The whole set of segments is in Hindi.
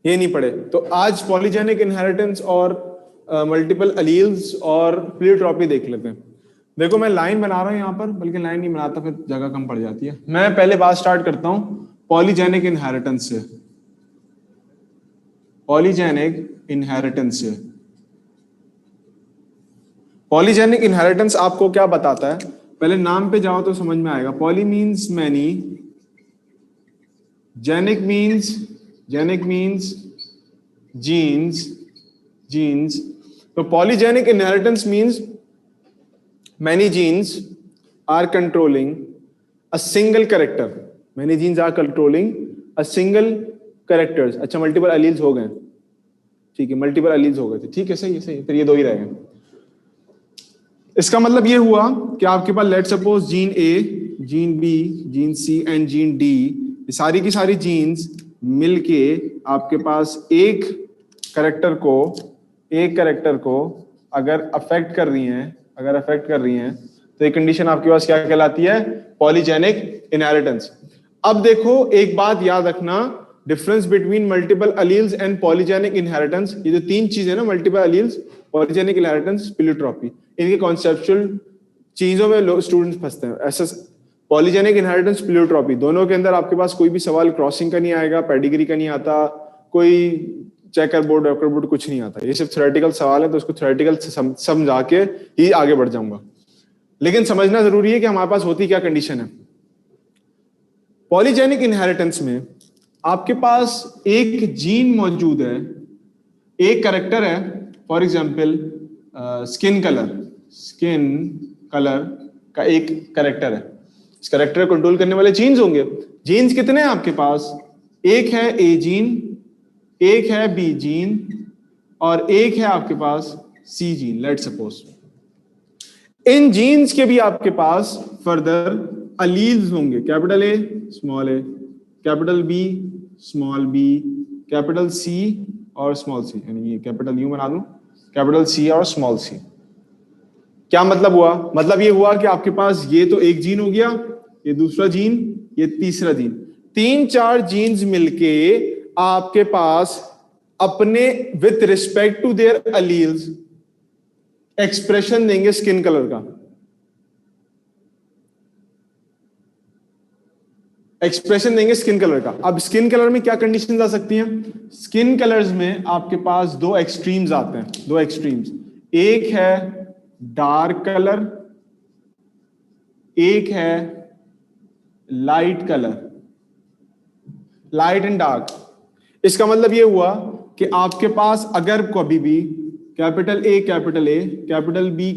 ये नहीं पढ़े। तो आज पॉलीजेनिक इनहेरिटेंस और मल्टीपल अलील्स और प्लीयोट्रॉपी देख लेते हैं। देखो मैं लाइन बना रहा हूं यहां पर, बल्कि लाइन नहीं बनाता फिर जगह कम पड़ जाती है। मैं पहले बात स्टार्ट करता हूं पॉलीजेनिक इनहेरिटेंस से। पॉलीजेनिक इनहेरिटेंस से, पॉलीजेनिक इनहेरिटेंस आपको क्या बताता है, पहले नाम पे जाओ तो समझ में आएगा। Poly means many, genic means genes, genes. तो polygenic inheritance means many genes are controlling a single character, many genes are controlling a single characters। अच्छा मल्टीपल अलील्स हो गए, ठीक है, मल्टीपल अलील्स हो गए थे, ठीक है, सही है, सही है, फिर ये दो ही रह गए। इसका मतलब ये हुआ कि आपके पास let suppose gene A, gene B, gene C and gene D, सारी की सारी जीन्स मिलके आपके पास एक करेक्टर को अगर अफेक्ट कर रही हैं, तो ये कंडीशन आपके पास क्या कहलाती है, पॉलीजेनिक इनहेरिटेंस। अब देखो एक बात याद रखना, difference between multiple alleles and polygenic inheritance, ये जो तीन चीजें ना, मल्टीपल अलील्स, पॉलीजेनिक इनहेरिटेंस, प्लीयोट्रॉपी, इनके कॉन्सेप्चुअल चीजों में स्टूडेंट्स फंसते हैं। ऐसा पॉलीजेनिक इनहेरिटेंस, प्लीयोट्रॉपी, दोनों के अंदर आपके पास कोई भी सवाल क्रॉसिंग का नहीं आएगा, पेडिग्री का नहीं आता, कोई चेकर बोर्ड वेकर बोर्ड कुछ नहीं आता। ये सिर्फ थ्योरेटिकल सवाल है, तो उसको थ्योरेटिकल समझा के ही आगे बढ़ जाऊंगा। लेकिन समझना जरूरी है कि हमारे पास होती क्या कंडीशन है। पॉलीजेनिक इनहेरिटेंस में आपके पास एक जीन मौजूद है, एक करेक्टर है, फॉर एग्जाम्पल स्किन कलर का एक करेक्टर है। इस करेक्टर को कंट्रोल करने वाले जीन्स होंगे। जीन्स कितने हैं आपके पास, एक है ए जीन, एक है बी जीन और एक है आपके पास सी जीन, लेट सपोज। इन जीन्स के भी आपके पास फर्दर अलील्स होंगे, capital A, capital B, small B, capital C और स्मॉल सी, यानी ये कैपिटल यू बना दूं, कैपिटल सी और स्मॉल सी। क्या मतलब हुआ, मतलब ये हुआ कि आपके पास ये तो एक जीन हो गया, ये दूसरा जीन, ये तीसरा जीन, तीन चार जीन्स मिलके आपके पास अपने with respect to their alleles expression देंगे स्किन कलर का। एक्सप्रेशन देंगे स्किन कलर का। अब स्किन कलर में क्या कंडीशंस आ सकती हैं, स्किन कलर्स में आपके पास दो एक्सट्रीम्स आते हैं, दो एक्सट्रीम्स, एक है डार्क कलर, एक है light colour, light and dark. इसका मतलब ये हुआ कि आपके पास अगर कभी भी capital A, capital B,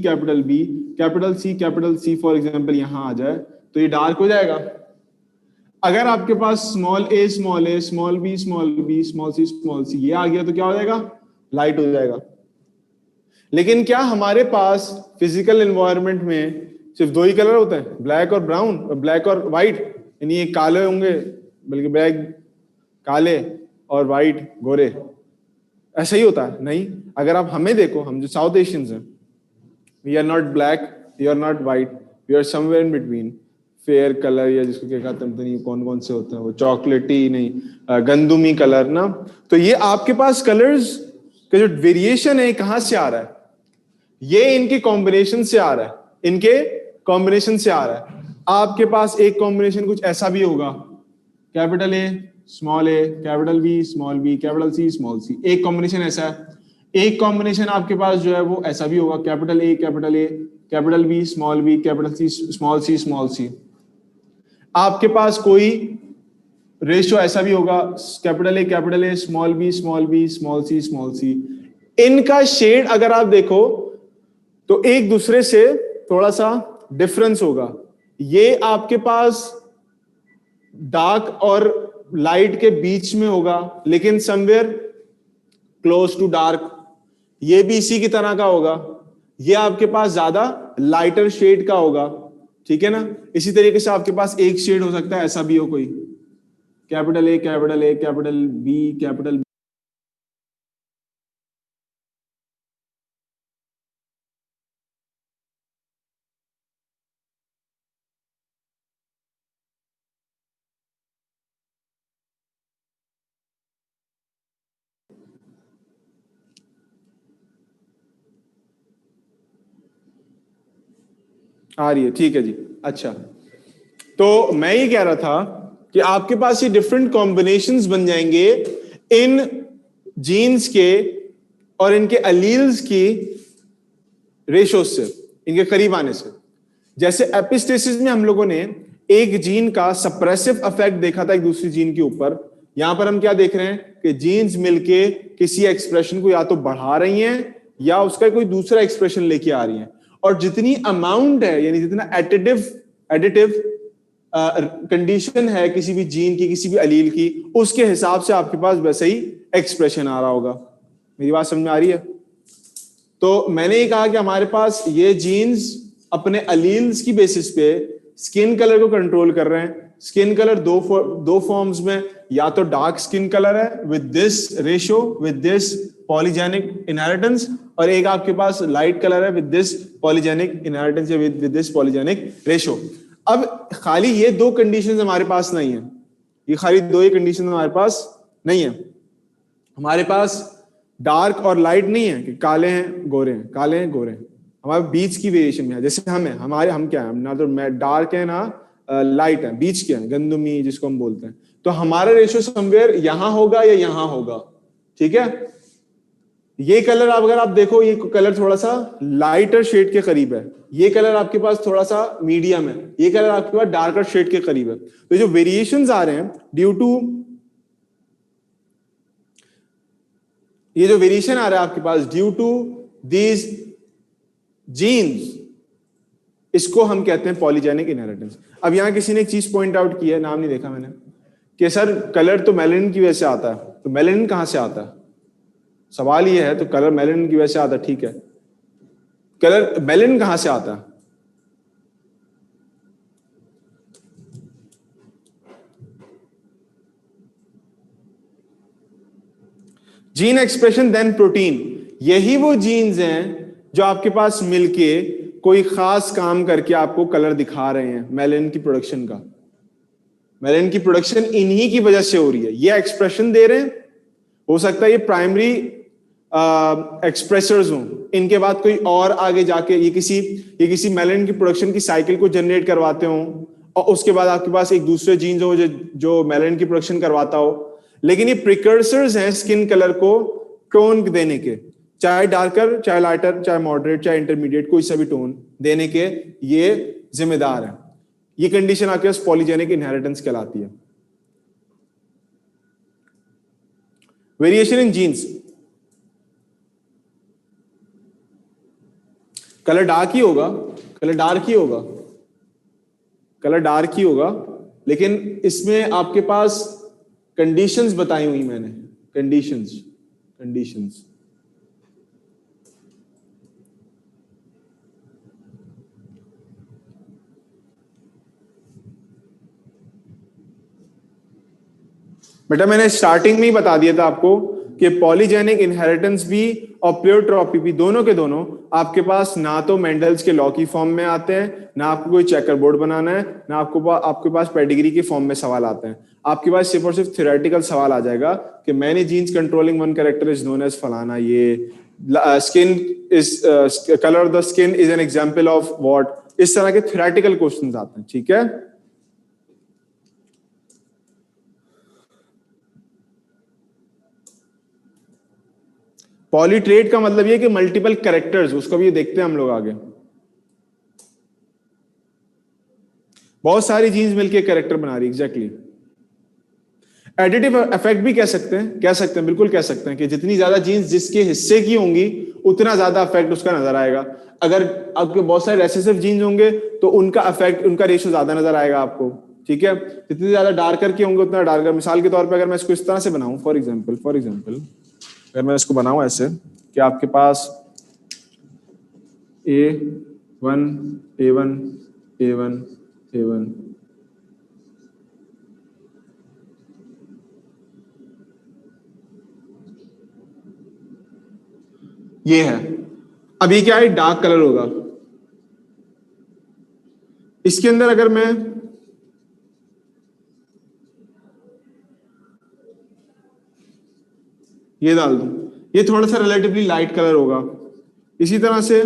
capital C for example यहां आ जाए तो ये डार्क हो जाएगा। अगर आपके पास स्मॉल ए, स्मॉल बी, स्मॉल सी ये आ गया तो क्या हो जाएगा, लाइट हो जाएगा। लेकिन क्या हमारे पास फिजिकल एनवायरनमेंट में सिर्फ दो ही कलर होते हैं, ब्लैक और ब्राउन, ब्लैक और व्हाइट, यानी ये काले होंगे, बल्कि ब्लैक काले और व्हाइट गोरे, ऐसा ही होता है? नहीं। अगर आप हमें देखो, हम जो साउथ एशियंस हैं, we are not black, we are not white, we are somewhere in between, fair colour, या जिसको क्या कहते हैं, नहीं कौन कौन से होते हैं वो, चॉकलेटी नहीं, गंदुमी कलर ना। तो ये आपके पास कलर्स का जो वेरिएशन है कहां से आ रहा है, ये इनके कॉम्बिनेशन से आ रहा है, इनके कॉम्बिनेशन से आ रहा है। आपके पास एक कॉम्बिनेशन कुछ ऐसा भी होगा, capital A, capital B, capital C, small C, एक कॉम्बिनेशन ऐसा है। एक कॉम्बिनेशन आपके पास जो है वो ऐसा भी होगा, capital A, capital B, capital C, small C. आपके पास कोई रेशियो ऐसा भी होगा, कैपिटल ए, स्मॉल सी। इनका शेड अगर आप देखो तो एक दूसरे से थोड़ा सा डिफरेंस होगा। ये आपके पास डार्क और लाइट के बीच में होगा, लेकिन समवेयर क्लोज टू डार्क। ये भी इसी की तरह का होगा, ये आपके पास ज्यादा लाइटर शेड का होगा, ठीक है ना। इसी तरीके से आपके पास एक शेड हो सकता है ऐसा भी हो कोई, capital A, capital B, capital आ रही है, ठीक है जी। अच्छा, तो मैं ये कह रहा था कि आपके पास ये डिफरेंट कॉम्बिनेशंस बन जाएंगे इन जीन्स के और इनके अलील्स की रेशोज से, इनके करीब आने से। जैसे एपिस्टेसिस में हम लोगों ने एक जीन का सप्रेसिव इफेक्ट देखा था एक दूसरी जीन के ऊपर, यहां पर हम क्या देख रहे हैं कि जीन्स मिलके किसी एक्सप्रेशन को या तो बढ़ा रही हैं या उसका कोई दूसरा एक्सप्रेशन लेके आ रही हैं, और जितनी अमाउंट है यानी जितना एडिटिव कंडीशन है किसी भी जीन की, किसी भी अलील की, उसके हिसाब से आपके पास वैसे ही एक्सप्रेशन आ रहा होगा। मेरी बात समझ में आ रही है? तो मैंने ये कहा कि हमारे पास ये जीन्स अपने अलील्स की बेसिस पे स्किन कलर को कंट्रोल कर रहे हैं। स्किन कलर दो फॉर्म्स में, या तो डार्क स्किन कलर है with this ratio, with this polygenic inheritance, और एक आपके पास लाइट कलर है विद दिस पॉलीजेनिक इनहेरिटेंस या विद दिस पॉलीजेनिक रेशियो। अब खाली ये दो कंडीशंस हमारे पास नहीं है, ये खाली दो ही कंडीशन हमारे पास नहीं है। हमारे पास डार्क और लाइट नहीं है कि काले हैं गोरे हैं, काले हैं गोरे हैं। हमारे बीच की वेरिएशन में है, जैसे हम है, हम क्या है, ना तो डार्क है ना लाइट है, बीच के हैं, गंदुमी जिसको हम बोलते हैं। तो हमारा रेशियो समवेयर यहां होगा या यहां होगा, ठीक है। ये कलर अगर आप देखो, ये कलर थोड़ा सा लाइटर शेड के करीब है, ये कलर आपके पास थोड़ा सा मीडियम है, ये कलर आपके पास डार्कर शेड के करीब है। तो जो वेरिएशंस आ रहे हैं ड्यू टू, ये जो वेरिएशन आ रहा है आपके पास ड्यू टू दीज जीन्स, इसको हम कहते हैं पॉलीजेनिक इनहेरिटेंस। अब यहां किसी ने एक चीज पॉइंट आउट की है, नाम नहीं देखा मैंने, कि सर कलर तो मेलानिन की वजह से आता है, तो मेलानिन कहां से आता है? सवाल ये है, तो कलर मेलानिन की वजह से आता है, ठीक है, कलर मेलानिन कहां से आता है? जीन एक्सप्रेशन देन प्रोटीन, यही वो जीन्स हैं जो आपके पास मिलके कोई खास काम करके आपको कलर दिखा रहे हैं। मेलानिन की प्रोडक्शन का, मेलानिन की प्रोडक्शन इन्हीं की वजह से हो रही है, ये एक्सप्रेशन दे रहे हैं। हो सकता है ये प्राइमरी एक्सप्रेसर्स हों, इनके बाद कोई और आगे जाके ये किसी मेलानिन की प्रोडक्शन की साइकिल को जनरेट करवाते हों, और उसके बाद आपके पास एक दूसरे जीन्स हो जो मेलानिन की प्रोडक्शन करवाता हो। लेकिन ये प्रिकर्सर्स हैं स्किन कलर को टोन देने के, चाहे डार्कर, चाहे लाइटर, चाहे मॉडरेट, चाहे इंटरमीडिएट, कोई सा भी टोन देने के ये जिम्मेदार है। ये कंडीशन आपके पास पॉलीजेनिक इनहेरिटेंस कहलाती है। Variation in genes, colour dark ही होगा, कलर डार्क ही होगा, कलर डार्क ही होगा, लेकिन इसमें आपके पास कंडीशंस बताई हुई मैंने, कंडीशंस बेटा मैंने स्टार्टिंग में ही बता दिया था आपको कि पॉलीजेनिक इनहेरिटेंस भी और प्लेयोट्रॉपी भी दोनों के दोनों आपके पास ना तो मेंडल्स के लॉ की फॉर्म में आते हैं, ना आपको कोई चेकर बोर्ड बनाना है, ना आपके पास पेडिग्री के फॉर्म में सवाल आते हैं। आपके पास सिर्फ और सिर्फ थ्योरेटिकल सवाल आ जाएगा कि many genes controlling one character is known as फलाना, ये skin is colour of the skin is an example of what, इस तरह के थ्योरेटिकल क्वेश्चंस आते हैं, ठीक है। पॉलीट्रेट का मतलब ये कि मल्टीपल कैरेक्टर्स, उसको भी देखते हैं हम लोग आगे। बहुत सारी जीन्स मिलके कैरेक्टर बना रही है, एग्जैक्टली। एडिटिव इफेक्ट भी कह सकते हैं, बिल्कुल कह सकते हैं कि जितनी ज्यादा जीन्स जिसके हिस्से की होंगी उतना ज्यादा इफेक्ट उसका नजर आएगा। अगर आपके बहुत सारे रेसेसिव जीन्स होंगे तो उनका इफेक्ट, उनका रेशियो ज्यादा नजर आएगा आपको, ठीक है। जितनी ज्यादा डार्कर के होंगे उतना डार्कर। मिसाल के तौर पे अगर मैं इसको इस तरह से बनाऊं, फॉर एग्जांपल अगर मैं इसको बनाऊं ऐसे कि आपके पास A1 A1 A1 A1, ये है। अब ये क्या है, डार्क कलर होगा। इसके अंदर अगर मैं ये डाल दूं, ये थोड़ा सा रिलेटिवली लाइट कलर होगा। इसी तरह से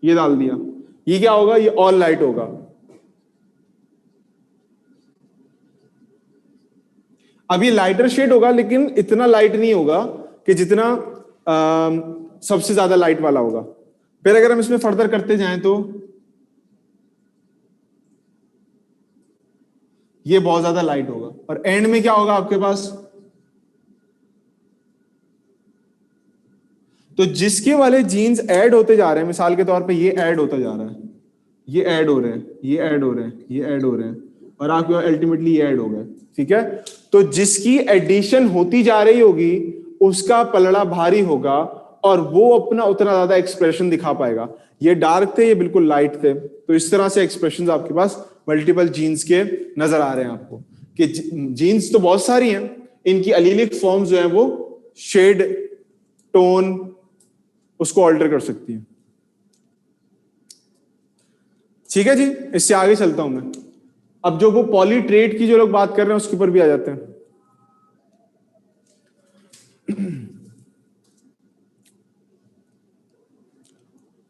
ये डाल दिया, ये क्या होगा, ये ऑल लाइट होगा। अब ये लाइटर शेड होगा लेकिन इतना लाइट नहीं होगा कि जितना सबसे ज्यादा लाइट वाला होगा। फिर अगर हम इसमें फर्दर करते जाएं तो ये बहुत ज्यादा लाइट होगा, और एंड में क्या होगा आपके पास, तो जिसके वाले जीन्स ऐड होते जा रहे हैं, मिसाल के तौर पे ये ऐड होता जा रहा है, ये ऐड हो रहे हैं, ये ऐड हो रहे हैं, ये ऐड हो रहे हैं, और आपके पास अल्टीमेटली ये ऐड हो गए, ठीक है। तो जिसकी एडिशन होती जा रही होगी उसका पलड़ा भारी होगा और वो अपना उतना ज्यादा एक्सप्रेशन दिखा पाएगा। ये डार्क थे, ये बिल्कुल लाइट थे, तो इस तरह से एक्सप्रेशंस आपके पास मल्टीपल जीन्स के नजर आ रहे हैं आपको, कि जीन्स तो बहुत सारी हैं, इनकी अलीलिक फॉर्म्स जो है वो शेड, टोन उसको ऑल्टर कर सकती है। ठीक है जी, इससे आगे चलता हूं मैं। अब जो वो पॉलीट्रेट की जो लोग बात कर रहे हैं उसके ऊपर भी आ जाते हैं।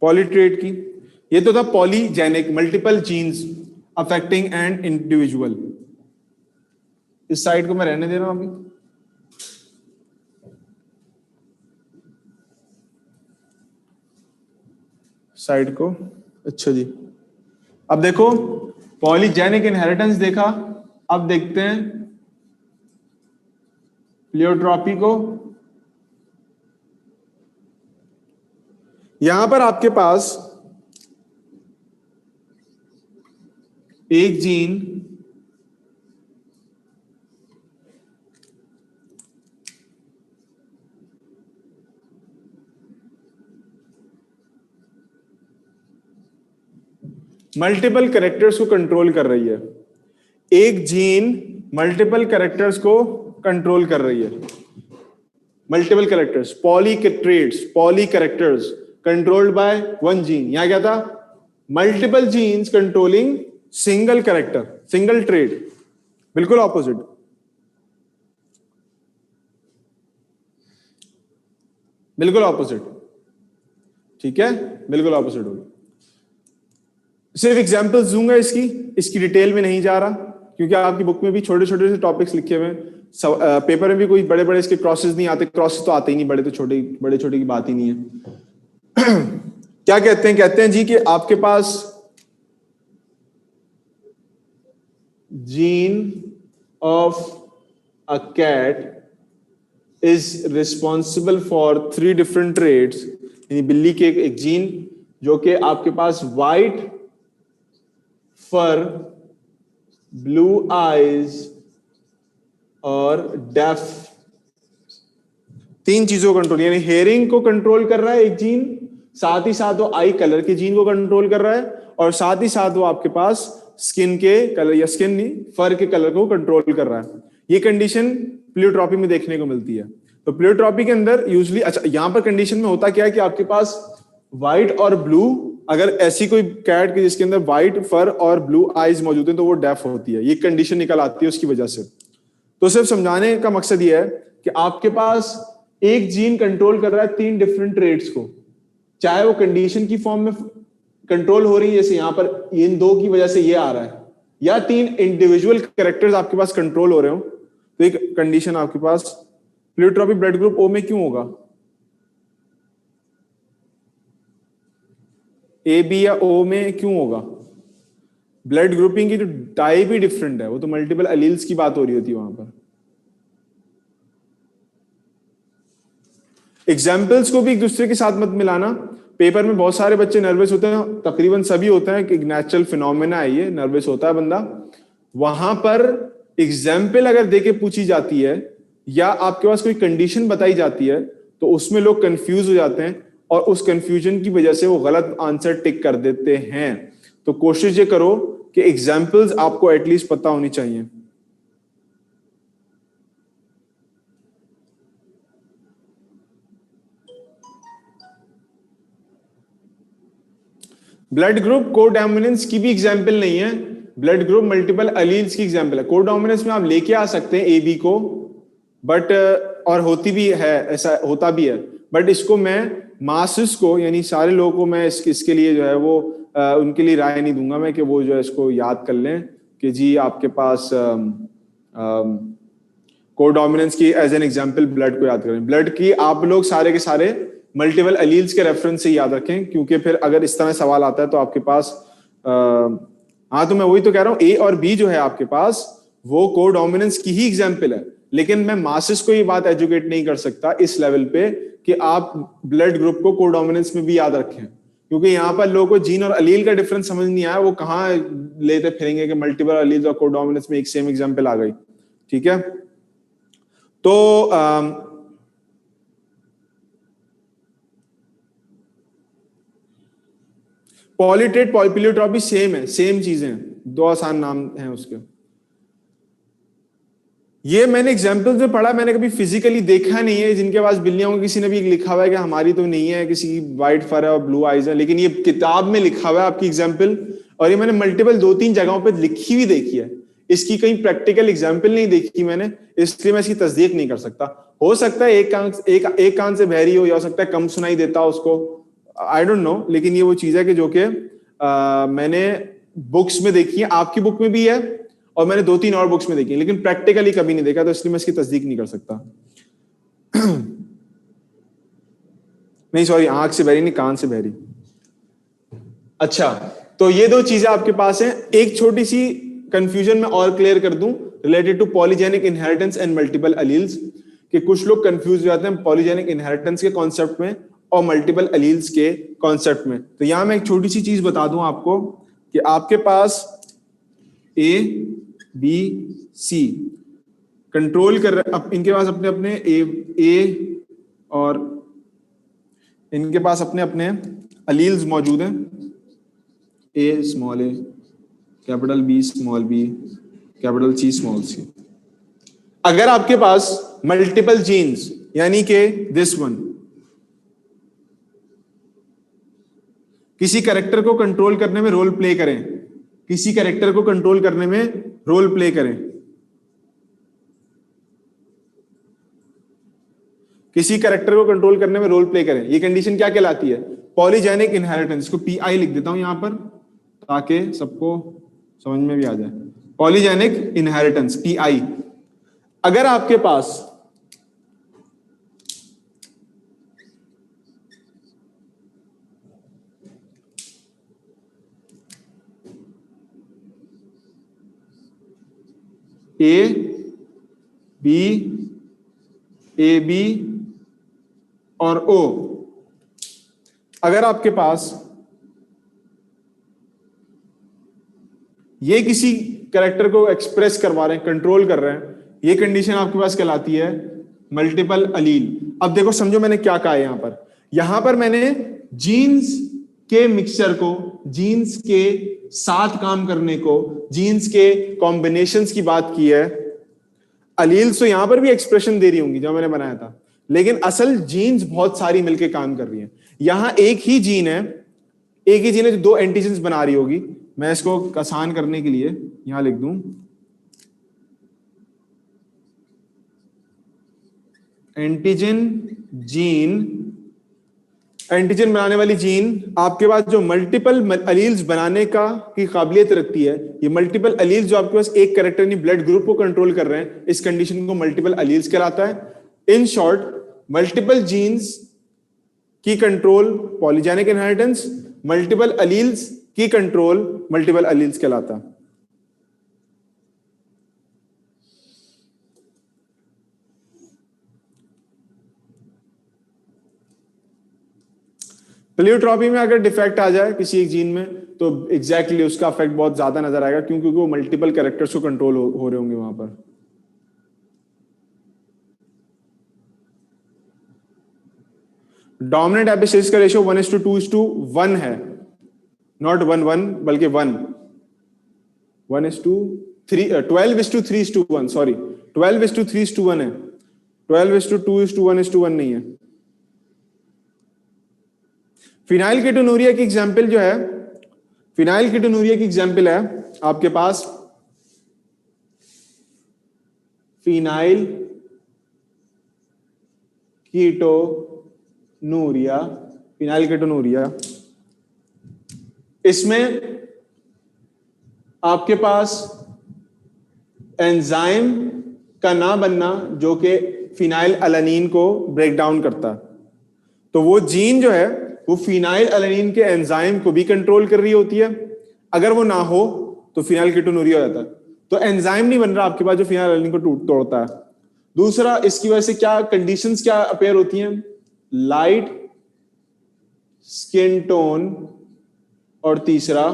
पॉलीट्रेट की, ये तो था polygenic, multiple genes affecting an individual. इस साइड को मैं रहने दे रहा हूं अभी। साइड को, अच्छा जी। अब देखो पॉलीजेनिक इनहेरिटेंस देखा, अब देखते हैं प्लियोट्रॉपी को। यहां पर आपके पास एक जीन मल्टीपल कैरेक्टर्स को कंट्रोल कर रही है, एक जीन मल्टीपल कैरेक्टर्स को कंट्रोल कर रही है। Multiple characters, polytraits, poly characters controlled by one gene. यहां क्या था, multiple genes controlling single character, single trait, बिल्कुल ऑपोजिट। बिल्कुल ऑपोजिट, ठीक है, बिल्कुल ऑपोजिट होगा। सिर्फ एग्जांपल्स दूंगा इसकी डिटेल में नहीं जा रहा, क्योंकि आपकी बुक में भी छोटे छोटे से टॉपिक्स लिखे हुए हैं। पेपर में भी कोई बड़े बड़े इसके क्रॉसेस नहीं आते, क्रॉसेस तो आते ही नहीं, बड़े तो छोटे, बड़े छोटे की बात ही नहीं है। क्या कहते हैं जी कि आपके पास gene of a cat is responsible for 3 different traits. यानी बिल्ली के एक जीन जो कि आपके पास वाइट फर, ब्लू आईज और डेफ, 3 चीजों को कंट्रोल, यानी हेयरिंग को कंट्रोल कर रहा है एक जीन, साथ ही साथ वो आई कलर के जीन को कंट्रोल कर रहा है, और साथ ही साथ वो आपके पास स्किन के कलर, या स्किन नहीं, फर के कलर को कंट्रोल कर रहा है। ये कंडीशन प्लियोट्रॉपी में देखने को मिलती है। तो प्लियोट्रॉपी के अंदर यूजुअली, अच्छा यहां पर कंडीशन में होता क्या है कि आपके पास व्हाइट और ब्लू, अगर ऐसी कोई कैट की जिसके अंदर व्हाइट फर और ब्लू आईज मौजूद है तो वो डेफ होती है। ये कंडीशन निकल आती है उसकी वजह से। तो सिर्फ समझाने का मकसद ये है कि आपके पास एक जीन कंट्रोल कर रहा है 3 डिफरेंट ट्रेड्स को, चाहे वो कंडीशन की फॉर्म में कंट्रोल हो रही है, जैसे यहां पर इन 2 की वजह से ये आ रहा है, या 3 इंडिविजुअल कैरेक्टर्स आपके पास कंट्रोल हो रहे हो, तो एक कंडीशन आपके पास प्लियोट्रॉपी ब्लड ग्रुप ओ में क्यों होगा, ए बी या ओ में क्यों होगा? ब्लड ग्रुपिंग की तो टाइप ही डिफरेंट है, वो तो मल्टीपल अलील्स की बात हो रही होती है वहां पर। एग्जाम्पल्स को भी एक दूसरे के साथ मत मिलाना। पेपर में बहुत सारे बच्चे नर्वस होते हैं, तकरीबन सभी होते हैं कि नेचुरल फिनोमेना है, ये नर्वस होता है बंदा। वहां पर एग्जाम्पल अगर देके पूछी जाती है या आपके पास कोई कंडीशन बताई जाती है तो उसमें लोग कंफ्यूज हो जाते हैं और उस कंफ्यूजन की वजह से वो गलत आंसर टिक कर देते हैं। तो कोशिश ये करो कि एग्जाम्पल्स आपको एटलीस्ट पता होनी चाहिए। ब्लड ग्रुप कोडोमिनेंस की भी एग्जाम्पल नहीं है, ब्लड ग्रुप मल्टीपल अलील्स की एग्जाम्पल है। कोडोमिनेंस में आप लेके आ सकते हैं ए बी को, बट और होती भी है, ऐसा होता भी है, बट इसको मैं मासेस को यानी सारे लोगों को मैं इसके लिए जो है वो उनके लिए राय नहीं दूंगा मैं कि वो जो है इसको याद कर लें कि जी आपके पास कोडोमिनेंस की एज एन एग्जांपल ब्लड को याद करें। ब्लड की आप लोग सारे के सारे मल्टीपल एलील्स के रेफरेंस से याद रखें, क्योंकि फिर अगर इस तरह सवाल आता है तो आपके पास हाँ, तो मैं वही तो कह रहा हूं, ए और बी जो है आपके पास वो कोडोमिनेंस की ही एग्जांपल है, लेकिन मैं मासेस को ये बात एजुकेट नहीं कर सकता इस लेवल पे कि आप ब्लड ग्रुप को कोडोमिनेंस में भी याद रखें, क्योंकि यहाँ पर लोगों को जीन और अलील का डिफरेंस समझ नहीं आया, वो कहाँ लेते फिरेंगे कि मल्टीपल अलील और कोडोमिनेंस में एक सेम एग्जांपल आ गई। ठीक है, तो पॉलीट्रेट पॉलीप्लियोट्रॉपी सेम है, सेम चीजें हैं, दो आसान नाम हैं उसके। ये मैंने एग्जाम्पल्स में पढ़ा, मैंने कभी फिजिकली देखा नहीं है। जिनके पास बिल्लियां होंगी, किसी ने भी लिखा हुआ है कि हमारी तो नहीं है, किसी की वाइट फर है और ब्लू आइज है, लेकिन ये किताब में लिखा हुआ है आपकी एग्जाम्पल, और ये मैंने मल्टीपल 2-3 जगहों पे लिखी हुई देखी है। इसकी कहीं प्रैक्टिकल एग्जाम्पल नहीं देखी मैंने, इसलिए मैं इसकी तस्दीक नहीं कर सकता। हो सकता है एक कान से बहरी हो, या हो सकता है कम सुनाई देता हो उसको, आई डोंट नो, लेकिन ये वो चीज है कि जो कि मैंने बुक्स में देखी है, आपकी बुक में भी है और मैंने 2-3 और बुक्स में देखी, लेकिन प्रैक्टिकली कभी नहीं देखा, तो इसलिए मैं इसकी तस्दीक नहीं कर सकता। नहीं सॉरी, आंख से बहरी नहीं, कान से बहरी। अच्छा, तो ये दो चीजें आपके पास हैं। एक छोटी सी कंफ्यूजन में और क्लियर कर दूं related to polygenic inheritance and multiple alleles, कि कुछ लोग कंफ्यूज हो जाते हैं पॉलीजेनिक इनहेरिटेंस के कॉन्सेप्ट में और मल्टीपल अलील्स के कॉन्सेप्ट में। तो यहां मैं एक छोटी सी चीज बता दूं आपको कि आपके पास ए बी सी कंट्रोल कर रहे, अब इनके पास अपने अपने ए और इनके पास अपने अपने अलील्स मौजूद हैं, A small A, capital B small B, capital C small C. अगर आपके पास मल्टीपल जीन्स यानी कि दिस वन किसी कैरेक्टर को कंट्रोल करने में रोल प्ले करें, किसी कैरेक्टर को कंट्रोल करने में रोल प्ले करें, किसी कैरेक्टर को कंट्रोल करने में रोल प्ले करें, ये कंडीशन क्या कहलाती है? Polygenic inheritance. इसको पीआई लिख देता हूं यहां पर ताकि सबको समझ में भी आ जाए। Polygenic inheritance pi. अगर आपके पास ए बी और ओ, अगर आपके पास ये किसी कैरेक्टर को एक्सप्रेस करवा रहे हैं, कंट्रोल कर रहे हैं, ये कंडीशन आपके पास कहलाती है मल्टीपल अलील। अब देखो समझो मैंने क्या कहा है यहां पर मैंने जीन्स के मिक्सचर को, जीन्स के साथ काम करने को, जीन्स के कॉम्बिनेशंस की बात की है। अलील्स तो यहां पर भी एक्सप्रेशन दे रही होंगी जो मैंने बनाया था, लेकिन असल जीन्स बहुत सारी मिलकर काम कर रही हैं। यहां एक ही जीन है जो 2 एंटीजन्स बना रही होगी। मैं इसको आसान करने के लिए यहां लिख दूं, एंटीजन जीन, एंटीजन बनाने वाली जीन आपके पास जो मल्टीपल अलील्स बनाने का की काबिलियत रखती है। ये मल्टीपल अलील्स जो आपके पास एक कैरेक्टर यानी ब्लड ग्रुप को कंट्रोल कर रहे हैं, इस कंडीशन को मल्टीपल अलील्स कहलाता है। इन शॉर्ट, मल्टीपल जीन्स की control polygenic inheritance, multiple alleles की कंट्रोल मल्टीपल अलील्स कहलाता है। प्लियोट्रॉपी में अगर डिफेक्ट आ जाए किसी एक जीन में तो एग्जैक्टली उसका इफेक्ट बहुत ज्यादा नजर आएगा, क्योंकि वो मल्टीपल कैरेक्टर्स को कंट्रोल हो रहे होंगे वहां पर। डोमिनेंट एपिसिस का रेशियो 1:2:1 है, नॉट 1:1 बल्कि 12:3:1, सॉरी 12:3:1 है, 12:2:1:1 नहीं है। फिनाइल कीटोनूरिया की एग्जाम्पल जो है, फिनाइल कीटोनूरिया की एग्जाम्पल है आपके पास फिनाइल कीटोनूरिया फिनाइलकेटोनूरिया, इसमें आपके पास एंजाइम का ना बनना जो कि फिनाइल अलानीन को ब्रेक डाउन करता है, तो वो जीन जो है वो फिनाइल अलानीन के एंजाइम को भी कंट्रोल कर रही होती है। अगर वो ना हो तो फिनाइलकेटोनूरिया हो जाता है। तो एंजाइम नहीं बन रहा आपके पास जो फिनाइल अलानीन को तोड़ता है। दूसरा, इसकी वजह से क्या कंडीशंस क्या अपेयर होती हैं? लाइट स्किन टोन, और तीसरा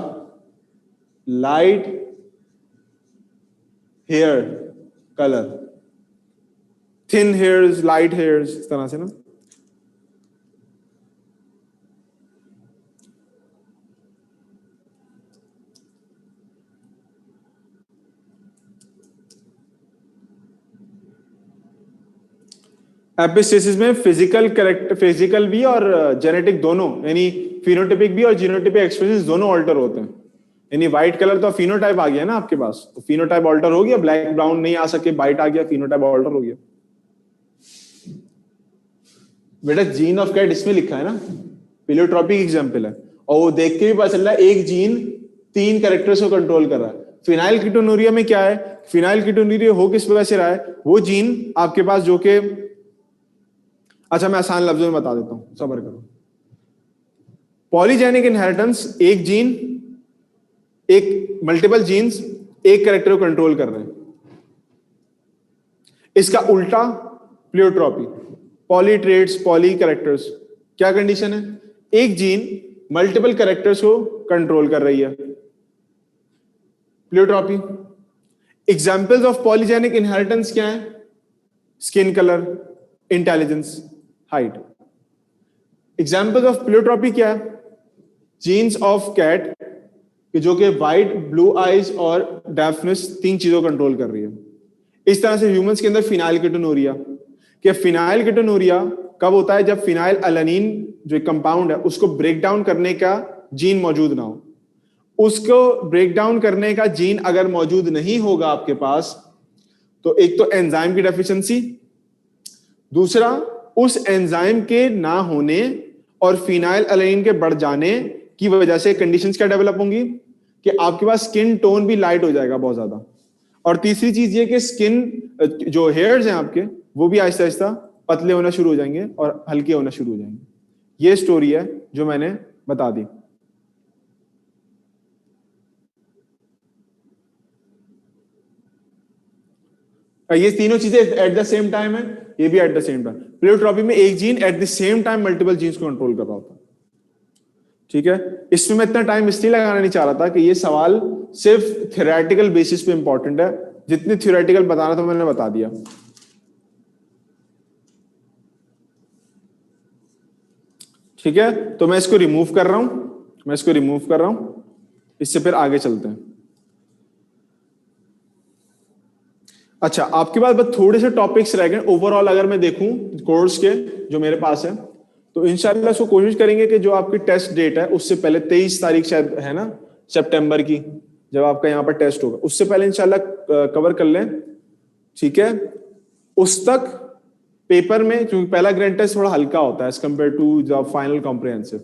light hair colour, thin hairs, light hairs, इस तरह से ना। एपिस्टेसिस में फिजिकल भी और जेनेटिक दोनों, यानी फिनोटाइपिक भी और जीनोटाइपिक एक्सप्रेशंस दोनों ऑल्टर होते हैं। यानी व्हाइट कलर तो फिनोटाइप आ गया ना आपके पास, तो फिनोटाइप ऑल्टर हो गया, ब्लैक ब्राउन नहीं आ सके, व्हाइट आ गया, फिनोटाइप ऑल्टर हो गया। बेटा जीन ऑफ कैट इसमें लिखा है ना, प्लेयोट्रॉपिक एग्जांपल है, और वो देख के भी पता चल रहा है एक जीन 3 कैरेक्टर्स को कंट्रोल कर रहा है। फिनाइलकेटोनूरिया में क्या है? फिनाइलकेटोनूरिया हो किस वजह से रहा है? वो जीन आपके पास जो कि, अच्छा मैं आसान लफ्जों में बता देता हूं, सब्र करो। पॉलीजेनिक इनहेरिटेंस, एक जीन, एक मल्टीपल जीन्स एक कैरेक्टर को कंट्रोल कर रहे हैं। इसका उल्टा pleiotropy, poly traits, poly characters, क्या कंडीशन है? एक जीन मल्टीपल कैरेक्टर्स को कंट्रोल कर रही है, pleiotropy. Examples of polygenic inheritance क्या है? Skin colour, intelligence, height. Examples of pleiotropy क्या है? जीन्स ऑफ कैट जो कि व्हाइट, ब्लू आईज और डेफनेस, 3 चीजों को कंट्रोल कर रही है। इस तरह से ह्यूमंस के अंदर फिनाइलकेटोनूरिया, कि फिनाइलकेटोनूरिया कब होता है? जब फिनाइल अलानीन जो कंपाउंड है उसको ब्रेक डाउन करने का जीन मौजूद ना हो। उसको ब्रेक डाउन करने का जीन अगर मौजूद नहीं होगा आपके पास, तो एक तो एंजाइम की डेफिशिएंसी, दूसरा उस एंजाइम के ना होने और फिनाइल अलानीन के बढ़ जाने की वजह से कंडीशंस क्या डेवलप होंगी कि आपके पास स्किन टोन भी लाइट हो जाएगा बहुत ज्यादा। और तीसरी चीज ये कि स्किन जो हेयर्स हैं आपके वो भी आहिस्ता आहिस्ता पतले होना शुरू हो जाएंगे और हल्के होना शुरू हो जाएंगे। ये स्टोरी है जो मैंने बता दी। ये तीनों चीजें एट द सेम टाइम है, ये भी at the same time. Pleiotropy में एक gene at the same time multiple genes को कंट्रोल कर रहा होता है। ठीक है, इसमें मैं इतना टाइम इसलिए लगाना नहीं चाह रहा था कि ये सवाल सिर्फ थ्योरेटिकल बेसिस पे इंपॉर्टेंट है। जितनी थ्योरेटिकल बताना था मैंने बता दिया। ठीक है, तो मैं इसको रिमूव कर रहा हूं, इससे फिर आगे चलते हैं। अच्छा, आपके पास बस थोड़े से टॉपिक्स रह गए ओवरऑल। अगर मैं देखूं कोर्स के जो मेरे पास है, तो इंशाल्लाह इसको कोशिश करेंगे कि जो आपकी टेस्ट डेट है उससे पहले 23 तारीख शायद है ना सितंबर की, जब आपका यहाँ पर टेस्ट होगा, उससे पहले इंशाल्लाह कवर कर लें। ठीक है, उस तक पेपर में, क्योंकि पहला ग्रैंड टेस्ट थोड़ा हल्का होता है as compare to the final comprehensive,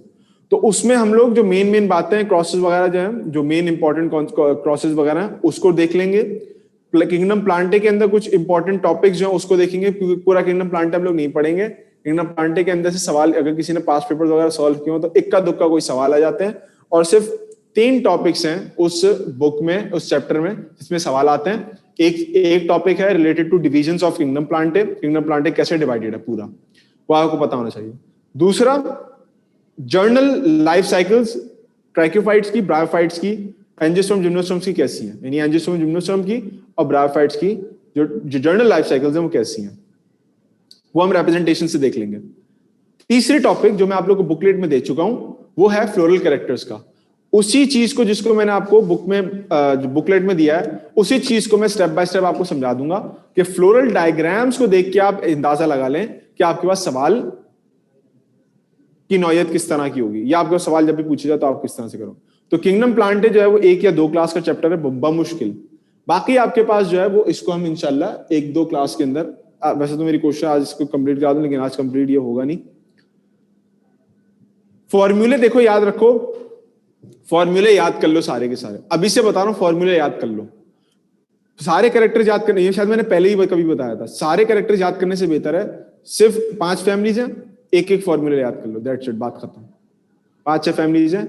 तो उसमें हम लोग जो मेन बातें, क्रॉसेस वगैरह जो है, जो मेन इंपॉर्टेंट क्रॉसेस वगैरह है उसको देख लेंगे। किंगडम प्लांटे के अंदर कुछ इंपॉर्टेंट टॉपिक्स जो है उसको देखेंगे, क्योंकि पूरा किंगडम प्लांटे हम लोग नहीं पढ़ेंगे। किंगडम प्लांटे के अंदर से सवाल, अगर किसी ने पास पेपर वगैरह सॉल्व किए हो तो इक्का दुक्का कोई सवाल आ जाते हैं, और सिर्फ 3 टॉपिक्स हैं उस बुक में, उस चैप्टर में जिसमें सवाल आते हैं। एक टॉपिक है related to divisions of kingdom plantae, kingdom plantae कैसे डिवाइडेड है पूरा, वो आपको पता होना चाहिए। दूसरा, जर्नल लाइफ साइकिल्स ट्रैक्योफाइट्स की, ब्रायोफाइट्स की, एंजियोस्पर्म जिम्नोस्पर्म्स की कैसी है, यानी एंजियोस्पर्म जिम्नोस्पर्म की और ब्रायोफाइट्स की जो जर्नल लाइफ साइकिल्स हैं वो कैसी हैं, वो हम रिप्रेजेंटेशन से देख लेंगे। तीसरी टॉपिक जो मैं आप लोग को बुकलेट में दे चुका हूं वो है फ्लोरल कैरेक्टर्स का। उसी चीज को जिसको मैंने आपको बुक में जो बुकलेट में दिया है, उसी चीज को मैं स्टेप बाय स्टेप आपको समझा दूंगा कि फ्लोरल डायग्राम्स को देख के आप अंदाजा लगा लें कि आपके पास सवाल की नौयत किस तरह की होगी, या आपका सवाल जब भी पूछा जाए तो आप किस तरह से करो। तो किंगडम प्लांटे जो है वो 1 या 2 क्लास का चैप्टर है बमुश्किल। बाकी आपके पास जो है वो इसको हम इंशाल्लाह 1-2 क्लास के अंदर, वैसे तो मेरी कोशिश आज इसको कंप्लीट करा दूं, लेकिन आज कंप्लीट ये होगा नहीं। फॉर्मूले देखो याद रखो, फॉर्मूले याद कर लो सारे के सारे, अभी से बता रहा हूं फॉर्मूले याद कर लो। सारे कैरेक्टर्स याद करने, ये शायद मैंने पहले ही कभी बताया था, सारे कैरेक्टर्स याद करने से बेहतर है सिर्फ 5 फैमिलीज हैं, एक एक फॉर्मूले याद कर लो, दैट्स इट, बात खत्म। 5-6 फैमिलीज हैं,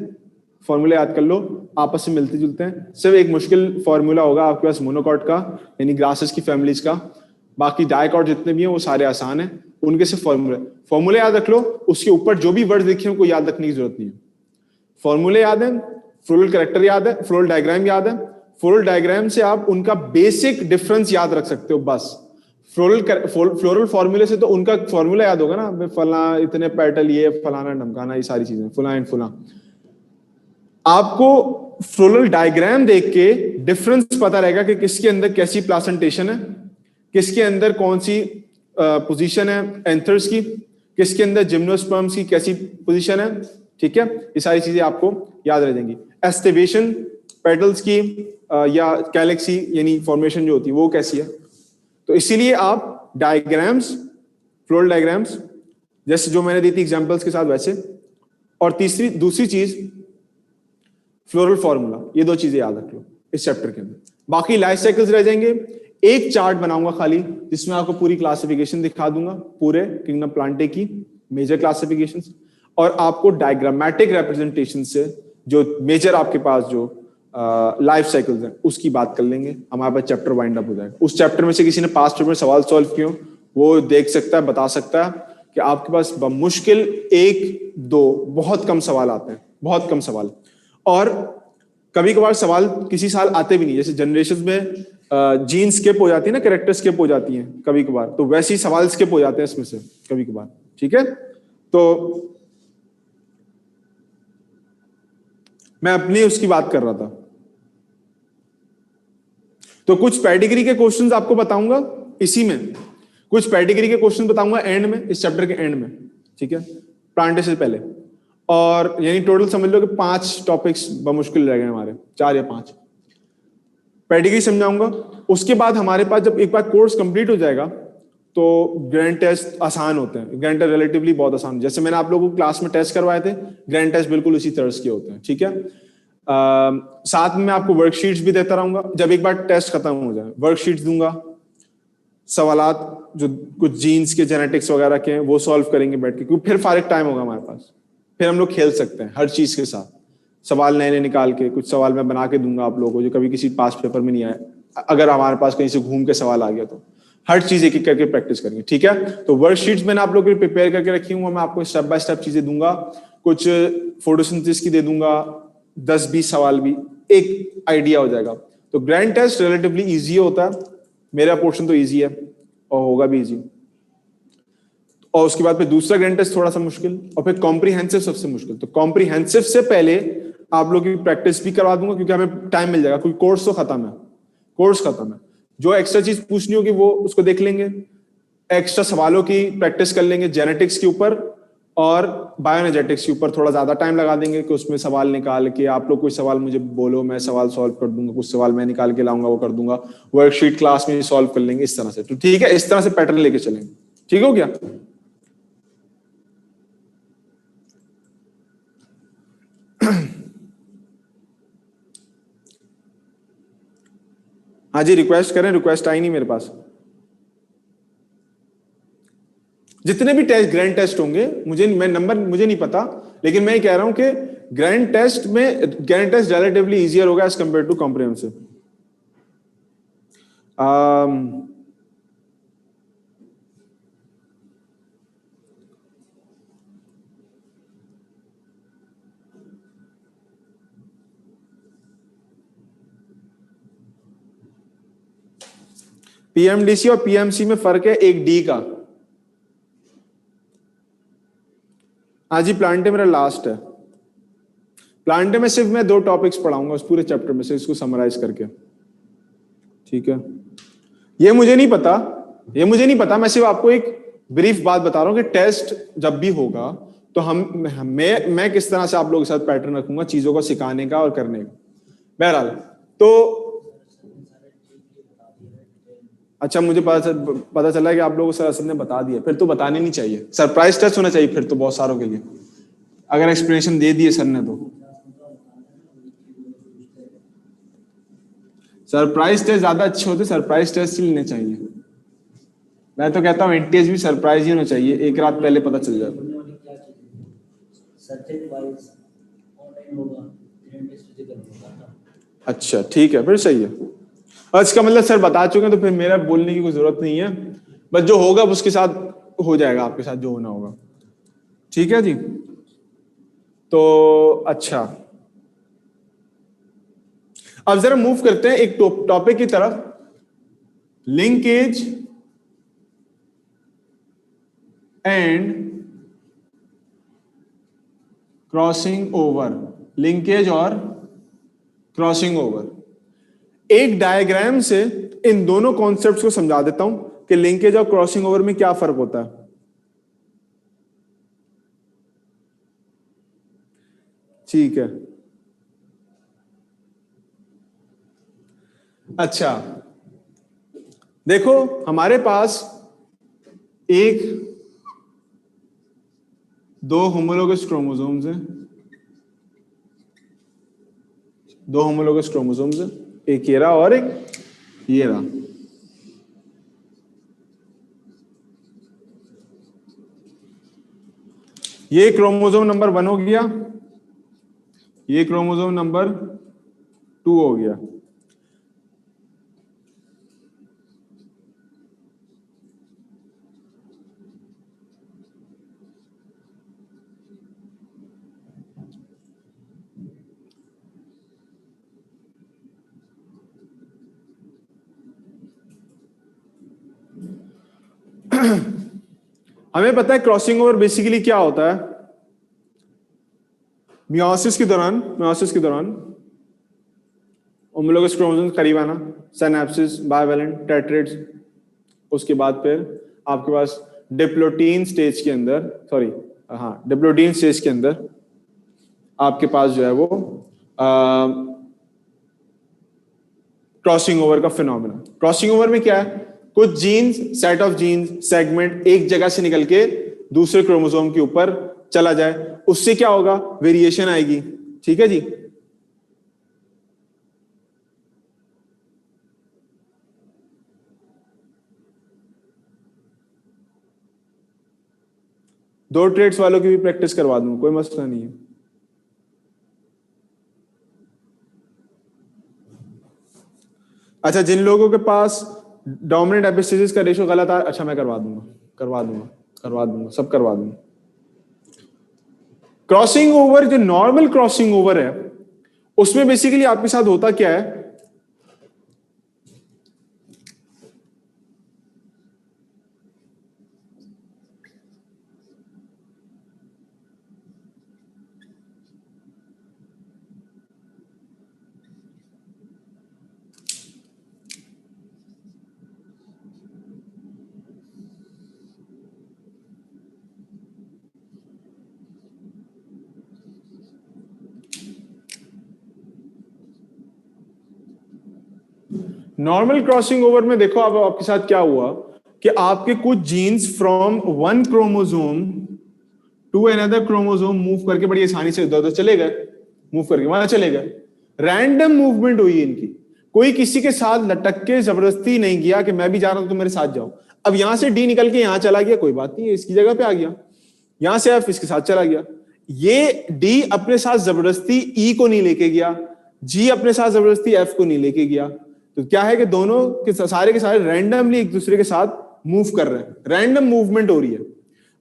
फॉर्मूले याद कर लो, आपस में मिलते जुलते हैं। सिर्फ एक मुश्किल फॉर्मूला होगा आपके पास मोनोकॉट का, यानी ग्रासेस की फैमिलीज का, बाकी डायकॉट जितने भी हैं वो सारे आसान हैं, उनके सिर्फ फॉर्मूले याद रख लो, उसके ऊपर जो भी वर्ड लिखे हैं उनको याद रखने की जरूरत नहीं है। फॉर्मूले याद है, फ्लोरल कैरेक्टर याद है, फ्लोरल डायग्राम याद है, फ्लोरल डायग्राम से आप उनका बेसिक डिफरेंस याद रख सकते हो बस। फ्लोरल फॉर्मूले से तो उनका फॉर्मूला याद होगा ना, फला इतने पेटल, ये फलाना ढमकाना, ये सारी चीजें, फुला एंड फुला। आपको फ्लोरल डायग्राम देख के डिफरेंस पता रहेगा कि किसके अंदर कैसी प्लासेंटेशन है, किसके अंदर कौन सी पोजीशन है एंथर्स की, किसके अंदर जिम्नोस्पर्म्स की कैसी पोजीशन है, ठीक है, ये सारी चीजें आपको याद रह जाएंगी। एस्टिवेशन पेटल्स की या कैलेक्सी यानी फॉर्मेशन जो होती है वो कैसी है, तो इसीलिए आप डायग्राम्स, फ्लोरल डायग्राम्स जैसे जो मैंने दी थी एग्जांपल्स के साथ वैसे, और दूसरी चीज फ्लोरल फॉर्मूला, ये 2 चीजें याद रख लो इस चैप्टर के अंदर। बाकी लाइफ साइकिल्स रह जाएंगे, एक चार्ट बनाऊंगा खाली जिसमें आपको पूरी क्लासिफिकेशन दिखा दूंगा पूरे किंगडम प्लांटे की मेजर क्लासिफिकेशंस, और आपको डायग्रामेटिक रिप्रेजेंटेशन से जो मेजर आपके पास जो लाइफ साइकिल्स हैं उसकी बात कर लेंगे, हमारे पास चैप्टर वाइंड अप हो जाएगा। उस चैप्टर में से किसी ने पास्ट पेपर में सवाल सॉल्व किए हो वो देख सकता है, बता सकता है कि आपके पास मुश्किल 1-2 बहुत कम सवाल आते हैं, बहुत कम सवाल, और कभी कभार सवाल किसी साल आते भी नहीं, जैसे जनरेशन में जीन स्किप हो जाती है ना, कैरेक्टर स्किप हो जाती हैं कभी कभार, तो वैसे ही सवाल स्किप हो जाते हैं इसमें से कभी कभार, ठीक है। तो मैं अपनी उसकी बात कर रहा था, तो कुछ पैडिग्री के क्वेश्चंस आपको बताऊंगा इसी में, कुछ पैडिग्री के क्वेश्चन बताऊंगा एंड में, इस चैप्टर के एंड में, ठीक है, प्लांटे से पहले। और यानी टोटल समझ लो कि 5 टॉपिक्स बमुश्किल रह गए हमारे, 4 या 5 पैडिग्री समझाऊंगा। उसके बाद हमारे पास जब एक बार कोर्स कंप्लीट हो जाएगा तो ग्रैंड टेस्ट आसान होते हैं, ग्रैंड टेस्ट रिलेटिवली बहुत आसान, जैसे मैंने आप लोगों को क्लास में टेस्ट करवाए थे, ग्रैंड टेस्ट बिल्कुल उसी तरह के होते हैं, ठीक है। साथ में मैं आपको वर्कशीट्स भी देता रहूंगा, जब एक बार टेस्ट खत्म हो जाए वर्कशीट्स दूंगा, सवालात जो कुछ जीन्स के जेनेटिक्स वगैरह के हैं वो सॉल्व करेंगे बैठ के, क्योंकि फिर फारिग टाइम होगा हमारे पास, फिर हम लोग खेल सकते हैं हर चीज के साथ, सवाल नए नए निकाल के, कुछ सवाल मैं बना के दूंगा आप लोगों को जो कभी किसी पास पेपर में नहीं आए, अगर हमारे पास कहीं से घूम के सवाल आ गया तो हर चीज एक एक करके प्रैक्टिस करेंगे, ठीक है। तो वर्कशीट्स मैंने आप लोगों के लिए प्रिपेयर करके रखी हूँ, मैं आपको स्टेप बाय स्टेप चीजें दूंगा, कुछ फोटोसिंथेसिस की दे दूंगा, 10-20 सवाल भी, एक आइडिया हो जाएगा। तो ग्रैंड टेस्ट रिलेटिवली इजी होता है, मेरा पोर्शन तो इजी है और होगा भी इजी, और उसके बाद फिर दूसरा ग्रैंड टेस्ट थोड़ा सा मुश्किल, और फिर कॉम्प्रिहेंसिव सबसे मुश्किल। तो कॉम्प्रिहेंसिव से पहले आप लोगों की प्रैक्टिस भी करवा दूंगा, क्योंकि हमें टाइम मिल जाएगा, क्योंकि कोर्स तो खत्म है, कोर्स खत्म है, जो एक्स्ट्रा चीज पूछनी होगी वो उसको देख लेंगे, एक्स्ट्रा सवालों की प्रैक्टिस कर लेंगे, जेनेटिक्स के ऊपर और बायोएनर्जेटिक्स के ऊपर थोड़ा ज्यादा टाइम लगा देंगे, कि उसमें सवाल निकाल के आप लोग कोई सवाल मुझे बोलो, मैं सवाल सॉल्व कर दूंगा, कुछ सवाल मैं निकाल के लाऊंगा वो कर दूंगा, वर्कशीट क्लास में सॉल्व कर लेंगे इस तरह से। तो ठीक है, इस तरह से पैटर्न लेके चलेंगे, ठीक हो गया। हाँ जी, रिक्वेस्ट करें, रिक्वेस्ट आई नहीं मेरे पास। जितने भी टेस्ट ग्रैंड टेस्ट होंगे, मुझे नहीं पता, लेकिन मैं कह रहा हूं कि ग्रैंड टेस्ट रिलेटिवली इजियर होगा as compare to comprehensive. PMDC और पीएमसी में फर्क है एक डी का। आज ही प्लांटे मेरा लास्ट है, प्लांटे में सिर्फ मैं 2 टॉपिक्स पढ़ाऊंगा उस पूरे चैप्टर में से, इसको समराइज करके, ठीक है। ये मुझे नहीं पता, मैं सिर्फ आपको एक ब्रीफ बात बता रहा हूं कि टेस्ट जब भी होगा तो मैं किस तरह से आप लोगों के साथ पैटर्न रखूंगा चीजों को सिखाने का और करने का। बहरहाल तो अच्छा, मुझे पता चला कि आप लोगों को सर ने बता दिया, फिर तो बताने नहीं चाहिए, सरप्राइज टेस्ट होना चाहिए फिर तो बहुत सारों के लिए। अगर एक्सप्लेनेशन दे दिए सर ने तो। सरप्राइज टेस्ट ज्यादा अच्छे होते, सरप्राइज टेस्ट ही लेने चाहिए। मैं तो कहता हूँ एनटीएस भी सरप्राइज ही होना चाहिए, एक रात पहले पता चल जाए। सब्जेक्ट वाइज ऑनलाइन होगा, टेस्ट फिजिकल होगा। अच्छा ठीक है, फिर सही है। और इसका मतलब सर बता चुके हैं तो फिर मेरा बोलने की कोई जरूरत नहीं है, बस जो होगा उसके साथ हो जाएगा, आपके साथ जो होना होगा। ठीक है जी। तो अच्छा, अब जरा मूव करते हैं एक टॉपिक की तरफ, linkage and crossing over. Linkage और क्रॉसिंग ओवर। एक डायग्राम से इन दोनों कॉन्सेप्ट्स को समझा देता हूं कि लिंकेज और क्रॉसिंग ओवर में क्या फर्क होता है। ठीक है। अच्छा देखो, हमारे पास एक दो होमोलोगस क्रोमोसोम्स हैं, दो होमोलोगस क्रोमोसोम्स हैं, एक ये रहा और एक ये रहा। ये क्रोमोसोम नंबर 1 हो गया, ये क्रोमोसोम नंबर 2 हो गया। हमें पता है क्रॉसिंग ओवर बेसिकली क्या होता है। मियोसिस के दौरान होमोलोगस क्रोमोसोम्स करीब आना, सिनैप्सिस, बाइवेलेंट, टेट्रेड्स, उसके बाद फिर आपके पास डिप्लोटीन स्टेज के अंदर, डिप्लोटीन स्टेज के अंदर आपके पास जो है वो क्रॉसिंग ओवर का फिनोमेना। क्रॉसिंग ओवर में क्या है, कुछ genes, set of genes, segment एक जगह से निकल के दूसरे क्रोमोसोम के ऊपर चला जाए, उससे क्या होगा, वेरिएशन आएगी। ठीक है जी। दो ट्रेड्स वालों की भी प्रैक्टिस करवा दूं, कोई मसला नहीं है। अच्छा, जिन लोगों के पास डोमिनेंट एपिस्टेसिस का रेशियो गलत आ, अच्छा मैं करवा दूंगा, सब करवा दूंगा। क्रॉसिंग ओवर, जो नॉर्मल क्रॉसिंग ओवर है, उसमें बेसिकली आपके साथ होता क्या है, नॉर्मल क्रॉसिंग ओवर में देखो अब आपके साथ क्या हुआ कि आपके कुछ genes from one chromosome to another chromosome move करके बड़ी आसानी से उधर उधर चले गए, मूव करके वहां चले गए। रैंडम मूवमेंट हुई इनकी, कोई किसी के साथ लटक के जबरदस्ती नहीं किया कि मैं भी जा रहा हूं तो मेरे साथ जाओ। अब यहां से डी निकल के यहां चला गया, कोई बात नहीं है, इसकी जगह पे आ गया। यहां से एफ इसके साथ चला गया। ये डी अपने साथ जबरदस्ती ई को नहीं लेके गया, जी अपने साथ जबरदस्ती एफ को नहीं लेके गया। तो क्या है कि दोनों के सारे रैंडमली एक दूसरे के साथ मूव कर रहे हैं, रैंडम मूवमेंट हो रही है।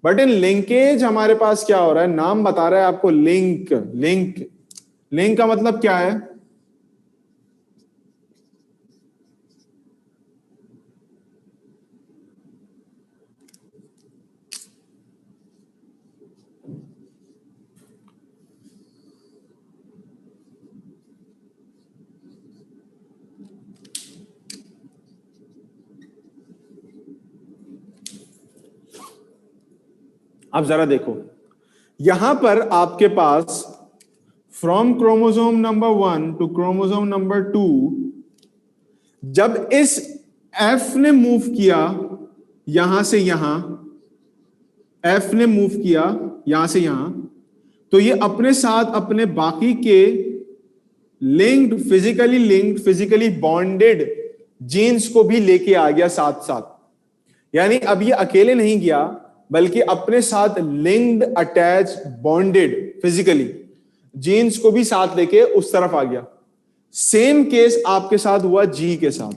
बट इन लिंकेज हमारे पास क्या हो रहा है, नाम बता रहा है आपको, लिंक। लिंक का मतलब क्या है, आप जरा देखो यहां पर आपके पास from chromosome number 1 to chromosome number 2, जब इस एफ ने मूव किया यहां से यहां, एफ ने मूव किया यहां से यहां, तो ये अपने साथ अपने बाकी के फिजिकली बॉन्डेड जीन्स को भी लेके आ गया साथ साथ। यानी अब ये अकेले नहीं गया, बल्कि अपने साथ linked, attach, bonded physically genes को भी साथ लेके उस तरफ आ गया। सेम केस आपके साथ हुआ जी के साथ।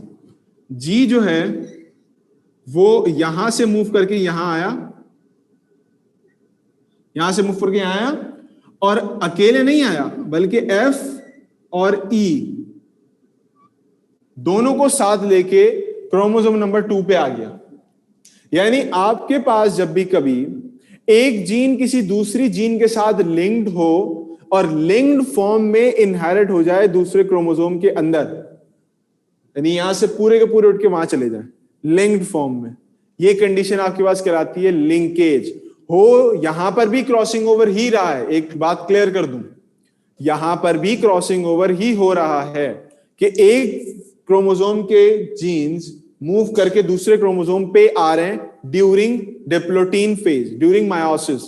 जी जो है वो यहां से मूव करके यहां आया, यहां से मूव करके यहां आया, और अकेले नहीं आया बल्कि एफ और ई दोनों को साथ लेके क्रोमोसोम नंबर 2 पे आ गया। यानी आपके पास जब भी कभी एक जीन किसी दूसरी जीन के साथ लिंक्ड हो और लिंक्ड फॉर्म में इनहेरिट हो जाए दूसरे क्रोमोसोम के अंदर, यानी यहां से पूरे के पूरे उठ के वहां चले जाए लिंक्ड फॉर्म में, ये कंडीशन आपके पास कहलाती है लिंकेज। हो यहां पर भी क्रॉसिंग ओवर ही रहा है, एक बात क्लियर कर दूं, यहां पर भी क्रॉसिंग ओवर ही हो रहा है कि एक क्रोमोसोम के जीन्स मूव करके दूसरे क्रोमोसोम पे आ रहे हैं during diplotene phase, during meiosis.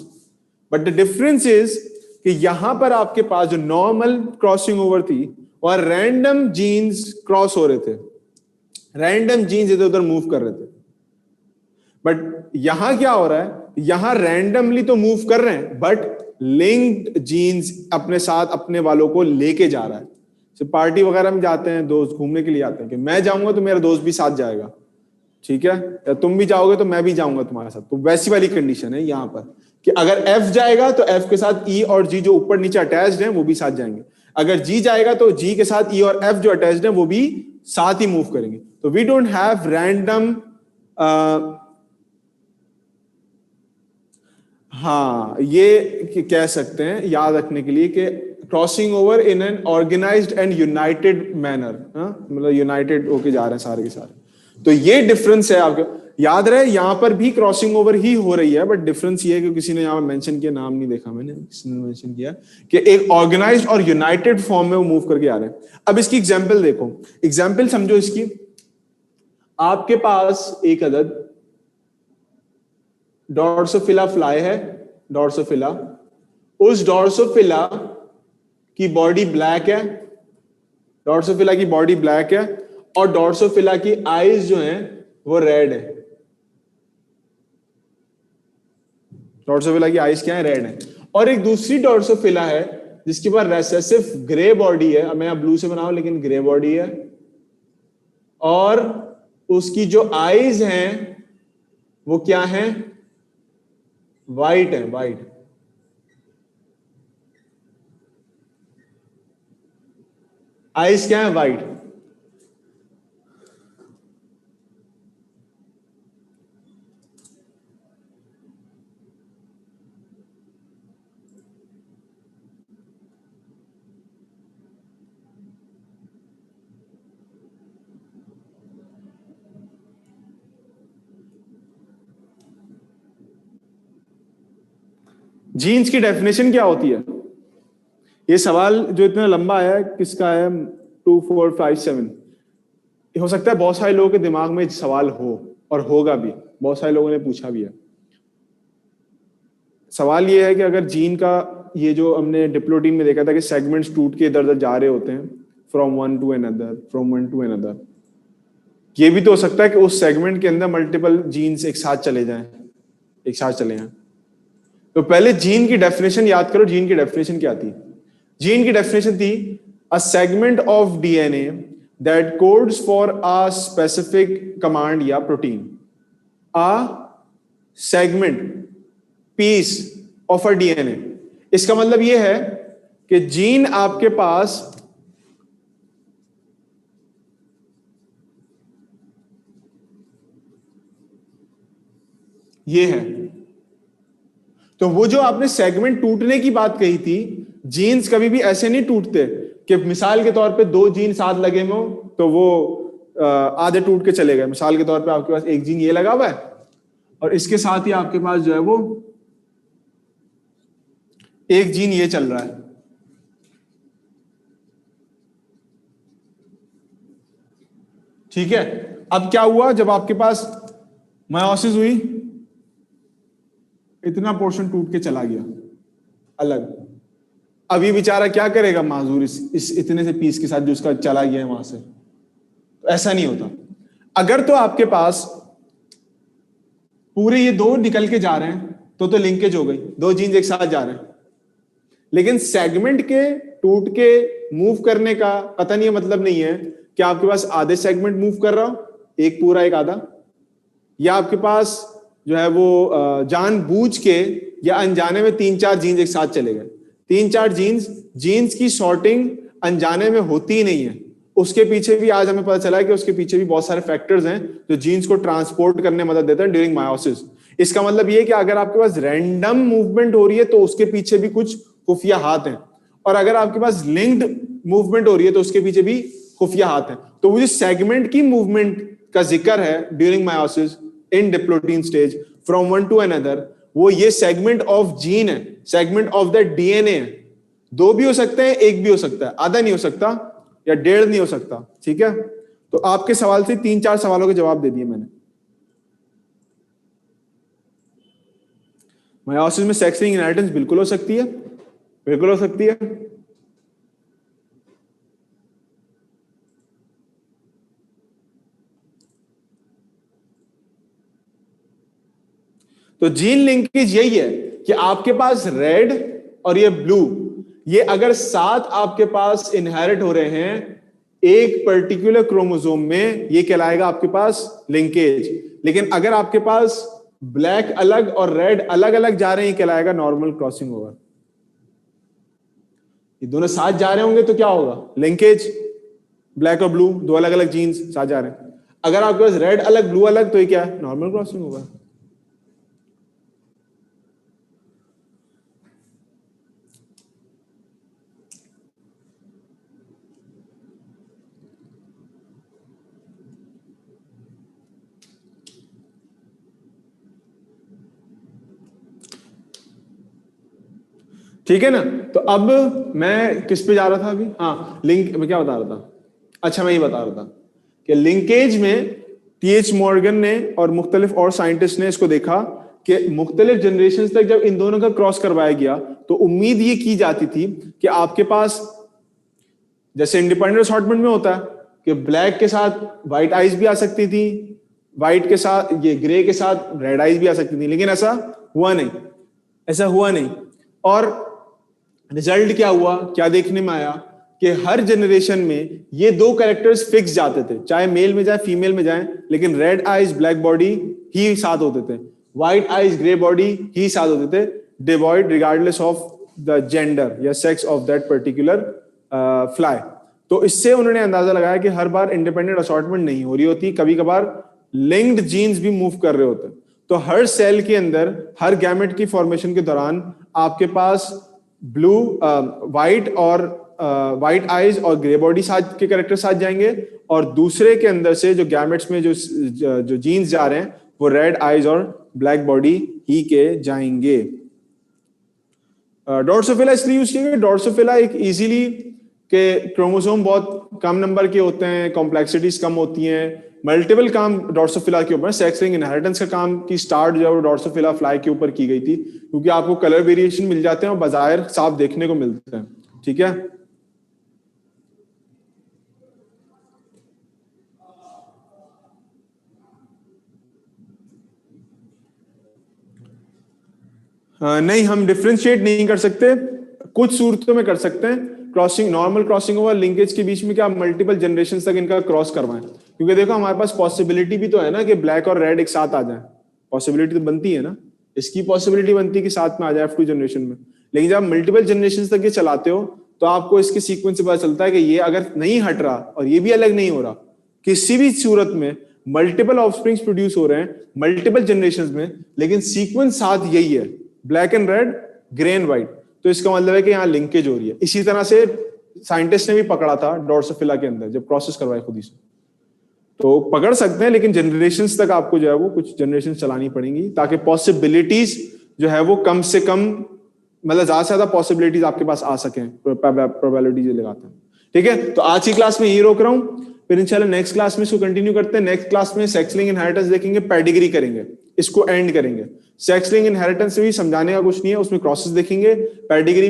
But the difference is कि यहां पर आपके पास जो नॉर्मल क्रॉसिंग ओवर थी और रैंडम जीन्स क्रॉस हो रहे थे, रैंडम जीन्स इधर उधर मूव कर रहे थे। बट यहां क्या हो रहा है, यहां रैंडमली तो मूव कर रहे हैं बट लिंक्ड जीन्स अपने साथ अपने वालों को लेके जा रहा है। पार्टी वगैरह में जाते हैं, दोस्त घूमने के लिए आते हैं कि मैं जाऊंगा तो मेरा दोस्त भी साथ जाएगा, ठीक है, या तुम भी जाओगे तो मैं भी जाऊंगा तुम्हारे साथ। तो वैसी वाली कंडीशन है यहां पर कि अगर एफ जाएगा तो एफ के साथ ई और जी जो ऊपर नीचे अटैच्ड हैं वो भी साथ जाएंगे, अगर जी जाएगा तो जी के साथ ई और एफ जो अटैच्ड हैं वो भी साथ ही मूव करेंगे। तो वी डोंट हैव रैंडम, हाँ ये कह सकते हैं याद रखने के लिए कि crossing over in an organized and united manner, मतलब यूनाइटेड होके जा रहे हैं सारे के सारे। तो ये डिफरेंस है आपके, याद रहे यहां पर भी क्रॉसिंग ओवर ही हो रही है, बट डिफरेंस ये है कि किसी ने यहां मेंशन किया, नाम नहीं देखा मैंने, किसी ने मेंशन किया कि एक ऑर्गेनाइज्ड और यूनाइटेड फॉर्म में वो मूव करके आ रहे हैं। अब इसकी एग्जाम्पल देखो, एग्जाम्पल समझो इसकी। आपके पास एक अदद डॉर्सोफिला फ्लाई है, डॉर्सोफिला, उस डॉर्सोफिला की बॉडी ब्लैक है, डॉर्सोफिला की बॉडी ब्लैक है और डॉर्सोफिला की आईज जो हैं वो रेड है। डॉर्सोफिला की आईज क्या है, रेड है। और एक दूसरी डॉर्सोफिला है जिसके पास रेसेसिव ग्रे बॉडी है, मैं यहां ब्लू से बनाऊं लेकिन ग्रे बॉडी है, और उसकी जो आईज हैं वो क्या है, वाइट है, वाइट। आईज क्या है, वाइट। जीन्स की डेफिनेशन क्या होती है? ये सवाल जो इतना लंबा है किसका है, 2 4 5 7, हो सकता है बहुत सारे लोगों के दिमाग में सवाल हो और होगा भी, बहुत सारे लोगों ने पूछा भी है। सवाल ये है कि अगर जीन का ये जो हमने डिप्लोटीन में देखा था कि सेगमेंट्स टूट के इधर उधर जा रहे होते हैं फ्रॉम वन टू अनदर, ये भी तो हो सकता है कि उस सेगमेंट के अंदर मल्टीपल जीन्स एक साथ चले जाएं, एक साथ चले जाएं। तो पहले जीन की डेफिनेशन याद करो, जीन की डेफिनेशन क्या थी? जीन की डेफिनेशन थी a segment of DNA that codes for a specific command या protein, a segment piece of a DNA. इसका मतलब यह है कि जीन आपके पास ये है, तो वो जो आपने सेगमेंट टूटने की बात कही थी, जीन्स कभी भी ऐसे नहीं टूटते कि मिसाल के तौर पे 2 जीन साथ लगे हो तो वो आधे टूट के चले गए। मिसाल के तौर पे आपके पास एक जीन ये लगा हुआ है और इसके साथ ही आपके पास जो है वो एक जीन ये चल रहा है, ठीक है। अब क्या हुआ, जब आपके पास मायोसिस हुई, इतना पोर्शन टूट के चला गया अलग, अब ये बेचारा क्या करेगा माजूर इस इतने से पीस के साथ जो उसका चला गया है वहां से? तो ऐसा नहीं होता। अगर तो आपके पास पूरे ये दो निकल के जा रहे हैं तो लिंकेज हो गई, दो जीन्स एक साथ जा रहे हैं। लेकिन सेगमेंट के टूट के मूव करने का पता नहीं है, मतलब नहीं है कि आपके पास आधे सेगमेंट मूव कर रहा हो, एक पूरा एक आधा, या आपके पास जो है वो जानबूझ के या अनजाने में 3-4 जीन्स एक साथ चले गए। 3-4 जीन्स की सॉर्टिंग अनजाने में होती ही नहीं है। उसके पीछे भी आज हमें पता चला है कि उसके पीछे भी बहुत सारे फैक्टर्स हैं जो जीन्स को ट्रांसपोर्ट करने में मदद देते हैं ड्यूरिंग मायोसिस। इसका मतलब ये कि अगर आपके पास रैंडम मूवमेंट हो रही है तो उसके पीछे भी कुछ खुफिया हाथ हैं, और अगर आपके पास लिंक्ड मूवमेंट हो रही है तो उसके पीछे भी खुफिया हाथ हैं। तो वो जो सेगमेंट की मूवमेंट का जिक्र है during meiosis in diplotene stage from one to another, वो ये सेगमेंट ऑफ जीन है, सेगमेंट ऑफ द डीएनए है। दो भी हो सकते हैं, एक भी हो सकता है, आधा नहीं हो सकता या डेढ़ नहीं हो सकता। ठीक है, तो आपके सवाल से 3-4 सवालों के जवाब दे दिए मैंने। मायोसिस में सेक्स लिंक्ड इनहेरिटेंस बिल्कुल हो सकती है, बिल्कुल हो सकती है। तो जीन लिंकेज यही है कि आपके पास रेड और ये ब्लू, ये अगर साथ आपके पास इनहेरिट हो रहे हैं एक पर्टिकुलर क्रोमोसोम में, ये कहलाएगा आपके पास लिंकेज। लेकिन अगर आपके पास ब्लैक अलग और रेड अलग अलग जा रहे हैं, ये कहलाएगा नॉर्मल क्रॉसिंग ओवर। ये दोनों साथ जा रहे होंगे तो क्या होगा? लिंकेज। ब्लैक और ब्लू दो अलग अलग जीन्स साथ जा रहे हैं। अगर आपके पास रेड अलग ब्लू अलग तो ये क्या है? नॉर्मल क्रॉसिंग होगा। ठीक है ना? तो अब मैं किस पे जा रहा था अभी? हाँ, लिंक मैं क्या बता रहा था? अच्छा, मैं ये बता रहा था कि लिंकेज में टीएच मॉर्गन ने और मुख्तलिफ और साइंटिस्ट ने इसको देखा कि मुख्तलिफ जनरेशन तक जब इन दोनों का क्रॉस करवाया गया तो उम्मीद ये की जाती थी कि आपके पास जैसे इंडिपेंडेंट असॉर्टमेंट में होता है कि ब्लैक के साथ व्हाइट आइज भी आ सकती थी, व्हाइट के साथ ये ग्रे के साथ रेड आइज भी आ सकती थी, लेकिन ऐसा हुआ नहीं, ऐसा हुआ नहीं। और रिजल्ट क्या हुआ? क्या देखने में आया कि हर जनरेशन में ये दो कैरेक्टर्स फिक्स जाते थे, चाहे मेल में जाए फीमेल में जाए, लेकिन रेड आइज ब्लैक बॉडी ही साथ होते थे, व्हाइट आइज ग्रे बॉडी ही साथ होते थे, devoid regardless of the gender या sex of that particular fly. तो इससे उन्होंने अंदाजा लगाया कि हर बार इंडिपेंडेंट असॉर्टमेंट नहीं हो रही होती, कभी कभार लिंक्ड जीन्स भी मूव कर रहे होते। तो हर सेल के अंदर हर गैमेट की फॉर्मेशन के दौरान आपके पास ब्लू व्हाइट और व्हाइट आइज और ग्रे बॉडी साथ के कैरेक्टर साथ जाएंगे, और दूसरे के अंदर से जो गैमेट्स में जो जीन्स जा रहे हैं वो रेड आइज और ब्लैक बॉडी ही के जाएंगे। डॉर्सोफिला इसलिए यूज किया गया, डॉर्सोफिला एक इजीली के क्रोमोसोम बहुत कम नंबर के होते हैं, कॉम्प्लेक्सिटीज कम होती हैं, मल्टीपल काम डॉर्सोफिला के ऊपर, सेक्स लिंक्ड इनहेरिटेंस का काम की स्टार्ट जो है डॉर्सोफिला फ्लाई के ऊपर की गई थी, क्योंकि आपको कलर वेरिएशन मिल जाते हैं और बाजार साफ देखने को मिलते हैं। ठीक है, नहीं हम डिफ्रेंशिएट नहीं कर सकते, कुछ सूरतों में कर सकते हैं। Crossing, normal crossing over linkage के बीच में क्या मल्टीपल जनरेशन तक इनका क्रॉस करवाएं, क्योंकि देखो हमारे पास पॉसिबिलिटी भी तो है ना कि ब्लैक और रेड एक साथ आ जाए, पॉसिबिलिटी तो बनती है ना, इसकी पॉसिबिलिटी बनती है कि साथ में आ जाए F2 जनरेशन में। लेकिन जब मिल्टीपल जनरेशन तक ये चलाते हो तो आपको इसके सीक्वेंस से पता चलता है कि ये अगर नहीं हट रहा और ये भी अलग नहीं हो रहा, किसी भी सूरत में मल्टीपल ऑफस्प्रिंग्स प्रोड्यूस हो रहे हैं मल्टीपल जनरेशन में, लेकिन सीक्वेंस साथ यही है, black and red, grey and white, तो इसका मतलब है कि यहाँ लिंकेज हो रही है। इसी तरह से साइंटिस्ट ने भी पकड़ा था डॉर्सोफिला के अंदर जब प्रोसेस करवाए खुद ही से, तो पकड़ सकते हैं, लेकिन जनरेशंस तक आपको जो है वो कुछ जनरेशन चलानी पड़ेंगी ताकि पॉसिबिलिटीज जो है वो कम से कम, मतलब ज्यादा से ज्यादा पॉसिबिलिटीज आपके पास आ सकें, प्रोबेबिलिटीज लगाते हैं। ठीक है, तो आज की क्लास में यही रोक रहा हूं, फिर इंशाल्लाह नेक्स्ट क्लास में इसको कंटिन्यू करते हैं। नेक्स्ट क्लास में सेक्स लिंक्ड इनहेरिटेंस देखेंगे, पेडिग्री करेंगे, इसको एंड करेंगे। सेक्स लिंक्ड इनहेरिटेंस से भी समझाने का कुछ नहीं है, उसमें क्रॉसेस देखेंगे, पेडिग्री